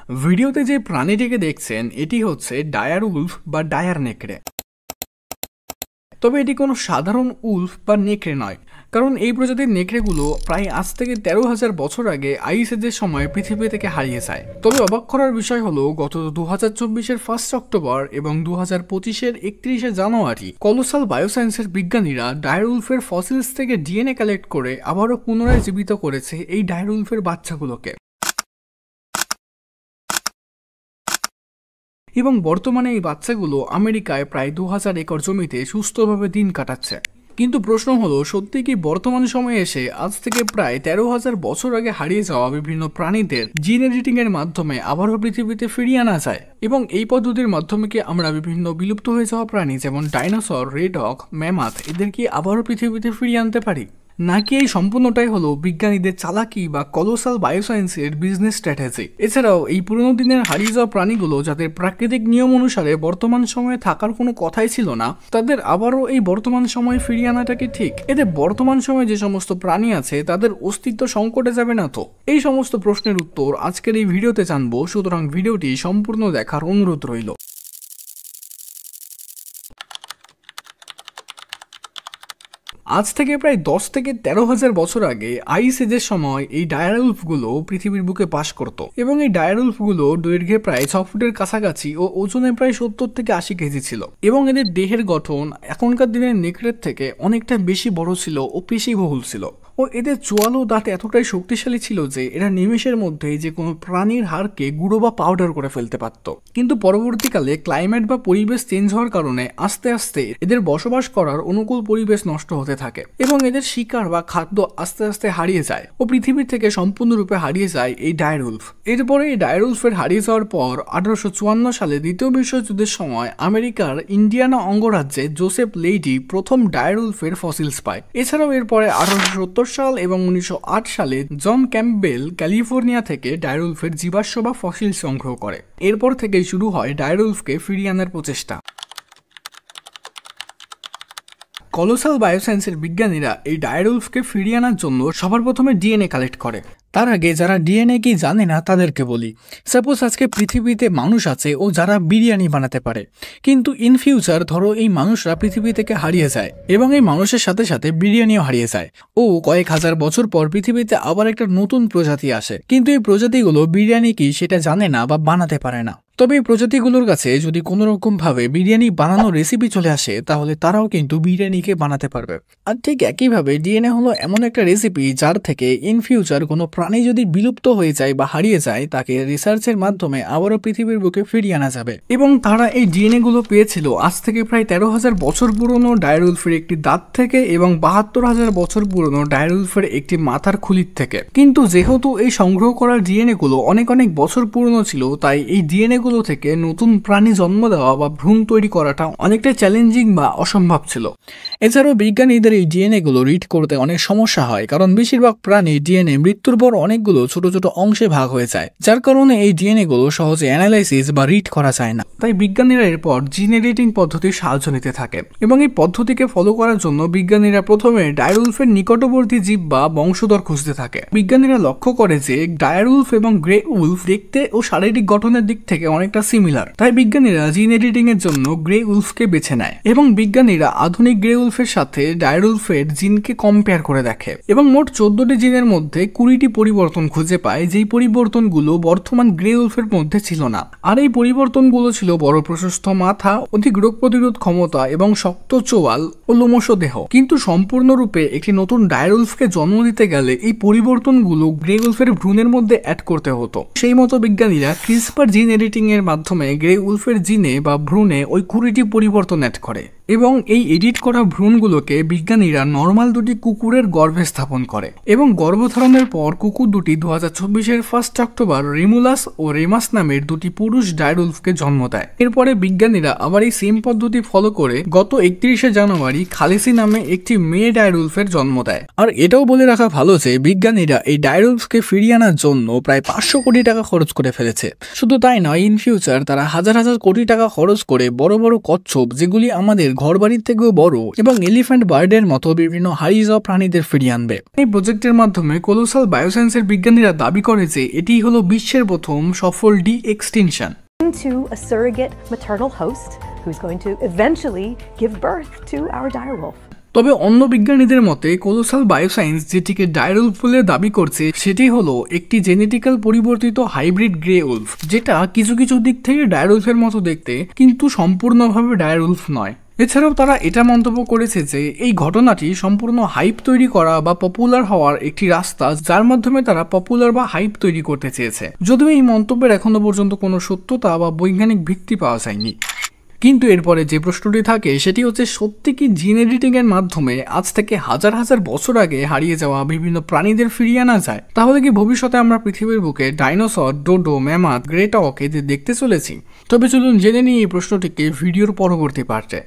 ভিডিওতে যে প্রাণীটিকে দেখছেন এটি হচ্ছে ডায়ার উলফ বা ডায়ার নেকড়ে। তবে এটি কোনো সাধারণ উলফ বা নেকড়ে নয়, কারণ এই প্রজাতির নেকড়েগুলো প্রায় আজ থেকে 13,000 বছর আগে আইস এজের সময় পৃথিবী থেকে হারিয়ে যায়। তবে অবাক করার বিষয় হলো গত 2024-এর 1 অক্টোবর এবং 2025-এর 31 জানুয়ারি কলোসাল বায়োসায়েন্সের বিজ্ঞানীরা ডায়ার উলফের ফসিলস থেকে ডিএনএ কালেক্ট করে আবারও পুনরায় জীবিত করেছে এই ডায়ার উলফের বাচ্চাগুলোকে। এবং বর্তমানে এই বাচ্চাগুলো আমেরিকায় প্রায় 2000 একর জমিতে সুস্থভাবে দিন কাটাচ্ছে। কিন্তু প্রশ্ন হলো, সত্যি কি বর্তমান সময়ে এসে আজ থেকে প্রায় 13,000 বছর আগে হারিয়ে যাওয়া বিভিন্ন প্রাণীদের জিন এডিটিং এর মাধ্যমে আবারও পৃথিবীতে ফিরিয়ে আনা যায়? এবং এই পদ্ধতির মাধ্যমে কি আমরা বিভিন্ন বিলুপ্ত হয়ে যাওয়া প্রাণী যেমন ডাইনোসর, রেড হক, ম্যামাথ এদের কি আবারও পৃথিবীতে ফিরিয়ে আনতে পারি? নাকি এই সম্পূর্ণটাই হলো বিজ্ঞানীদের চালাকি বা কলোসাল বায়োসায়েন্সের বিজনেস স্ট্র্যাটেজি? এছাড়াও এই পুরনো দিনের হারিয়ে যাওয়া প্রাণীগুলো যাদের প্রাকৃতিক নিয়ম অনুসারে বর্তমান সময়ে থাকার কোনো কথাই ছিল না, তাদের আবারও এই বর্তমান সময়ে ফিরিয়ে আনাটা কি ঠিক? এতে বর্তমান সময়ে যে সমস্ত প্রাণী আছে তাদের অস্তিত্ব সংকটে যাবে না তো? এই সমস্ত প্রশ্নের উত্তর আজকের এই ভিডিওতে জানবো, সুতরাং ভিডিওটি সম্পূর্ণ দেখার অনুরোধ রইল। আজ থেকে প্রায় 10 থেকে 13,000 বছর আগে আইস এজের সময় এই ডায়ার উলফগুলো পৃথিবীর বুকে বাস করত এবং এই ডায়ার উলফগুলো দৈর্ঘ্যে প্রায় 6 ফুটের কাছাকাছি ও ওজনে প্রায় 70 থেকে 80 কেজি ছিল এবং এদের দেহের গঠন এখনকার দিনের নেকড়ের থেকে অনেকটা বেশি বড় ছিল ও পেশিবহুল ছিল ও এদের চোয়ালো দাঁত এতটাই শক্তিশালী ছিল যে এরা নিমেষের মধ্যেই যে কোনো প্রাণীর হাড়কে গুঁড়ো বা পাউডার করে ফেলতে পারত। কিন্তু পরবর্তীকালে ক্লাইমেট বা পরিবেশ চেঞ্জ হওয়ার কারণে আস্তে আস্তে এদের বসবাস করার অনুকূল পরিবেশ নষ্ট হতে থাকে এবং এদের শিকার বা খাদ্য আস্তে আস্তে হারিয়ে যায় ও পৃথিবী থেকে সম্পূর্ণরূপে হারিয়ে যায় এই ডায়ার উলফ। এরপরে এই ডায়ার উলফের হারিয়ে যাওয়ার পর 1854 সালে দ্বিতীয় বিশ্বযুদ্ধের সময় আমেরিকার ইন্ডিয়ানা অঙ্গরাজ্যে জোসেফ লেইডি প্রথম ডায়ার উলফের ফসিলস পায়। এছাড়াও এরপরে 1870 সাল এবং 1908 সালে জন ক্যাম্পবেল ক্যালিফোর্নিয়া থেকে ডায়ার উলফের জীবাশ্ম বা ফসিল সংগ্রহ করে। এরপর থেকেই শুরু হয় ডায়ার উলফকে ফিরিয়ে আনার প্রচেষ্টা। কলোসাল বায়োসায়েন্সের বিজ্ঞানীরা এই ডায়ার উলফকে ফিরিয়ে আনার জন্য সবার প্রথমে ডিএনএ কালেক্ট করে। তার আগে যারা ডিএনএ কি জানে না তাদেরকে বলি, সাপোজ আজকে পৃথিবীতে মানুষ আছে ও যারা বিরিয়ানি বানাতে পারে, কিন্তু ইন ফিউচার ধরো এই মানুষরা পৃথিবী থেকে হারিয়ে যায় এবং এই মানুষের সাথে সাথে বিরিয়ানিও হারিয়ে যায় ও কয়েক হাজার বছর পর পৃথিবীতে আবার একটা নতুন প্রজাতি আসে, কিন্তু এই প্রজাতিগুলো বিরিয়ানি কি সেটা জানে না বা বানাতে পারে না। তবে এই প্রজাতিগুলোর কাছে যদি কোনো রকম ভাবে বিরিয়ানি বানানোর রেসিপি চলে আসে তাহলে তারাও কিন্তু বিরিয়ানিকে বানাতে পারবে। আর ঠিক একইভাবে ডিএনএ হলো এমন একটা রেসিপি যার থেকে ইন ফিউচার কোনো প্রাণী যদি বিলুপ্ত হয়ে যায় বা হারিয়ে যায় তাকে রিসার্চের মাধ্যমে আবারও পৃথিবীর বুকে ফিরিয়ে আনা যাবে। এবং তারা এই ডিএনএ গুলো পেয়েছিল আজ থেকে প্রায় 13,000 বছর পুরনো ডায়ার উলফের একটি দাঁত থেকে এবং 72,000 বছর পুরনো ডায়ার উলফের একটি মাথার খুলির থেকে। কিন্তু যেহেতু এই সংগ্রহ করা ডিএনএ গুলো অনেক অনেক বছর পুরনো ছিল, তাই এই ডিএনএ গুলো থেকে নতুন প্রাণী জন্ম দেওয়া বা ভ্রূণ তৈরি করাটা অনেকটা চ্যালেঞ্জিং বা অসম্ভব ছিল। এছাড়াও বিজ্ঞানীদের এই ডিএনএ গুলো রিড করতে অনেক সমস্যা হয়, কারণ বেশিরভাগ প্রাণী ডিএনএ মৃত্যুর পর অনেকগুলো ছোট ছোট অংশে ভাগ হয়ে যায়, যার কারণে এই ডিএনএ গুলো সহজে অ্যানালাইসিস বা রিড করা যায় না। তাই বিজ্ঞানীরা এরপর জিন এডিটিং পদ্ধতির সাহায্য নিতে থাকে এবং এই পদ্ধতিকে ফলো করার জন্য বিজ্ঞানীরা প্রথমে ডায়ার উলফের নিকটবর্তী জীব বা বংশধর খুঁজতে থাকে। বিজ্ঞানীরা লক্ষ্য করে যে ডায়ার উলফ এবং গ্রে উলফ দেখতে ও শারীরিক গঠনের দিক থেকে অনেকটা সিমিলার, তাই বিজ্ঞানীরা জিন এডিটিং এর জন্য গ্রে উলফকে বেছে নেয় এবং বিজ্ঞানীরা আধুনিক গ্রে উলফের সাথে ডায়ার উলফের জিনকে কম্পেয়ার করে দেখে এবং মোট 14টি জিনের মধ্যে 20টি পরিবর্তন খুঁজে পায়, যেই পরিবর্তনগুলো বর্তমান গ্রে উলফের মধ্যে ছিল না। আর এই পরিবর্তনগুলো ছিল বড় প্রশস্ত মাথা, অধিক রোগ প্রতিরোধ ক্ষমতা এবং শক্ত চোয়াল ও লোমশ দেহ। কিন্তু সম্পূর্ণরূপে একটি নতুন ডায়ার উলফকে জন্ম দিতে গেলে এই পরিবর্তনগুলো গ্রে উলফের ভ্রূণের মধ্যে অ্যাড করতে হতো। সেই মতো বিজ্ঞানীরা ক্রিসপার জিন এডিটিং এর মাধ্যমে গ্রে উলফের জিনে বা ভ্রূণে ওই 20টি পরিবর্তন অ্যাড করে এবং এই এডিট করা ভ্রূণগুলোকে বিজ্ঞানীরা নর্মাল দুটি কুকুরের গর্ভে স্থাপন করে এবং গর্ভধারণের পর কুকুর দুটি 2024-এর 1 অক্টোবর রিমুলাস ও রেমাস নামের দুটি পুরুষ ডায়ার উলফকে জন্ম দেয়। এরপরে বিজ্ঞানীরা আবার এই সেম পদ্ধতি ফলো করে গত 31 জানুয়ারি খালিসি নামে একটি মেয়ে ডায়ার উলফের জন্ম দেয়। আর এটাও বলে রাখা ভালো যে বিজ্ঞানীরা এই ডায়ার উলফকে ফিরিয়ে আনার জন্য প্রায় 500 কোটি টাকা খরচ করে ফেলেছে। শুধু তাই নয়, ইন ফিউচার তারা হাজার হাজার কোটি টাকা খরচ করে বড় বড় কচ্ছপ, যেগুলি আমাদের ঘরবাড়ির থেকেও বড় এবং এলিফ্যান্ট বার্ডের মতো বিভিন্ন হারিয়ে যাওয়া প্রাণীদের ফিরিয়ে আনবে। এই প্রজেক্টের মাধ্যমে কোলোসাল বায়োসায়েন্সের বিজ্ঞানীরা দাবি করে যে এটি হলো বিশ্বের প্রথম সফল ডি-এক্সটিনশন। To a surrogate maternal host who's going to eventually give birth to our direwolf. তবে অন্য বিজ্ঞানীদের মতে কোলোসাল বায়োসায়েন্স যেটিকে ডায়ারউলফ বলে দাবি করছে সেটি হলো একটি জেনেটিক্যাল পরিবর্তিত হাইব্রিড গ্রে উলফ, যেটা কিছু কিছু দিক থেকে ডায়ারউলফের মতো দেখতে কিন্তু সম্পূর্ণভাবে ডায়ারউলফ নয়। এছাড়াও তারা এটা মন্তব্য করেছে যে এই ঘটনাটি সম্পূর্ণ হাইপ তৈরি করা বা পপুলার হওয়ার একটি রাস্তা, যার মাধ্যমে তারা পপুলার বা হাইপ তৈরি করতে চেয়েছে। যদিও এই মন্তব্যের এখনো পর্যন্ত কোনো সত্যতা বা বৈজ্ঞানিক ভিত্তি পাওয়া যায়নি। কিন্তু এরপরে যে প্রশ্নটি থাকে সেটি হচ্ছে, সত্যি কি জিন এডিটিং এর মাধ্যমে আজ থেকে হাজার হাজার বছর আগে হারিয়ে যাওয়া বিভিন্ন প্রাণীদের ফিরিয়ে আনা যায়? তাহলে কি ভবিষ্যতে আমরা পৃথিবীর বুকে ডাইনোসর, ডোডো, ম্যামাথ, গ্রেট অক এদের দেখতে চলেছি? তবে চলুন জেনে নিই এই প্রশ্নটিকে ভিডিওর পরবর্তী পার্টে।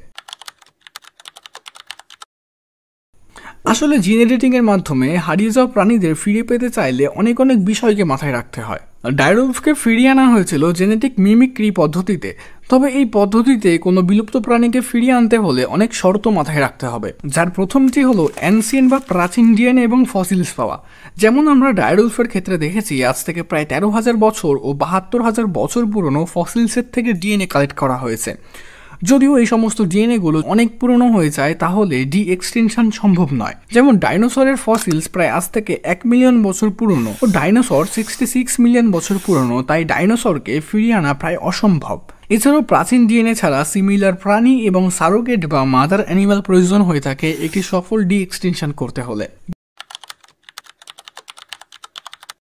আসলে জিন এডিটিং এর মাধ্যমে হারিয়ে যাওয়া প্রাণীদের ফিরে পেতে চাইলে অনেক অনেক বিষয়কে মাথায় রাখতে হয়। ডায়ারউলফকে ফিরিয়ে আনা হয়েছিল জেনেটিক মিমিক্রি পদ্ধতিতে। তবে এই পদ্ধতিতে কোনো বিলুপ্ত প্রাণীকে ফিরিয়ে আনতে হলে অনেক শর্ত মাথায় রাখতে হবে, যার প্রথমটি হলো অ্যানসিয়েন্ট বা প্রাচীন ডিএনএ এবং ফসিলস পাওয়া। যেমন আমরা ডায়ারউলফের ক্ষেত্রে দেখেছি আজ থেকে প্রায় 13,000 বছর ও 72,000 বছর পুরনো ফসিলসের থেকে ডিএনএ কালেক্ট করা হয়েছে। যদিও এই সমস্ত ডিএনএগুলো অনেক পুরনো হয়ে যায় তাহলে ডি-এক্সটিনশন সম্ভব নয়। যেমন ডাইনোসরের ফসিলস প্রায় আজ থেকে 1 মিলিয়ন বছর পুরনো ও ডাইনোসর 66 মিলিয়ন বছর পুরনো, তাই ডাইনোসরকে ফিরিয়ে আনা প্রায় অসম্ভব। এছাড়াও প্রাচীন ডিএনএ ছাড়া সিমিলার প্রাণী এবং সারোগেট বা মাদার অ্যানিমাল প্রয়োজন হয়ে থাকে একটি সফল ডি-এক্সটিনশন করতে হলে।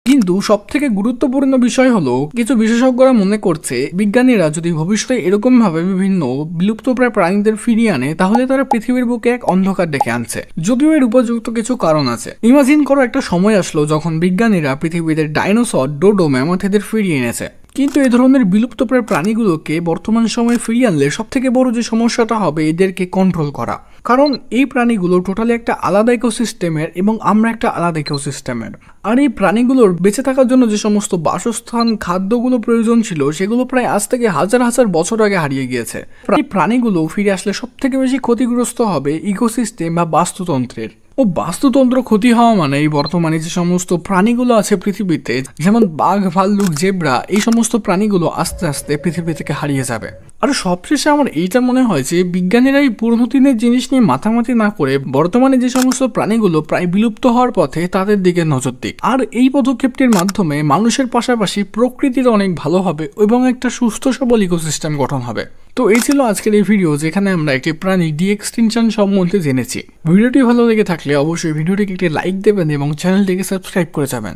কিন্তু সবথেকে গুরুত্বপূর্ণ বিষয় হলো, কিছু বিশেষজ্ঞরা মনে করছে বিজ্ঞানীরা যদি ভবিষ্যতে এরকম ভাবে বিভিন্ন বিলুপ্তপ্রায় প্রাণীদের ফিরিয়ে আনে তাহলে তারা পৃথিবীর বুকে এক অন্ধকার ডেকে আনছে। যদিও এর উপযুক্ত কিছু কারণ আছে। ইমাজিন করো একটা সময় আসলো যখন বিজ্ঞানীরা পৃথিবীতে ডাইনোসর, ডোডো, ম্যামথেদের ফিরিয়ে এনেছে। কিন্তু এই ধরনের বিলুপ্তপ্রায় প্রাণীগুলোকে বর্তমান সময়ে ফিরিয়ে আনলে সবথেকে বড় যে সমস্যাটা হবে এদেরকে কন্ট্রোল করা। কারণ এই প্রাণীগুলো টোটালি একটা আলাদা ইকোসিস্টেমের এবং আমরা একটা আলাদা ইকোসিস্টেমের। আর এই প্রাণীগুলোর বেঁচে থাকার জন্য যে সমস্ত বাসস্থান, খাদ্যগুলো প্রয়োজন ছিল সেগুলো প্রায় আজ থেকে হাজার হাজার বছর আগে হারিয়ে গিয়েছে। এই প্রাণীগুলো ফিরে আসলে সবথেকে বেশি ক্ষতিগ্রস্ত হবে ইকোসিস্টেম বা বাস্তুতন্ত্রের। ও বাস্তুতন্ত্র ক্ষতি হওয়া মানে এই বর্তমানে যে সমস্ত প্রাণীগুলো আছে পৃথিবীতে, যেমন বাঘ, ভাল্লুক, জেব্রা, এই সমস্ত প্রাণীগুলো আস্তে আস্তে পৃথিবী থেকে হারিয়ে যাবে। আর সবশেষে আমার এইটা মনে হয় যে বিজ্ঞানীরা এই পুরনো দিনের জিনিস নিয়ে মাথামাতি না করে বর্তমানে যে সমস্ত প্রাণীগুলো প্রায় বিলুপ্ত হওয়ার পথে তাদের দিকে নজর দিক। আর এই পদক্ষেপটির মাধ্যমে মানুষের পাশাপাশি প্রকৃতির অনেক ভালো হবে এবং একটা সুস্থ সবল ইকোসিস্টেম গঠন হবে। তো এই ছিল আজকের এই ভিডিও, যেখানে আমরা একটি প্রাণী ডি-এক্সটিনশন সম্বন্ধে জেনেছি। ভিডিওটি ভালো লেগে থাকলে অবশ্যই ভিডিওটিকে একটি লাইক দেবেন এবং চ্যানেলটিকে সাবস্ক্রাইব করে যাবেন।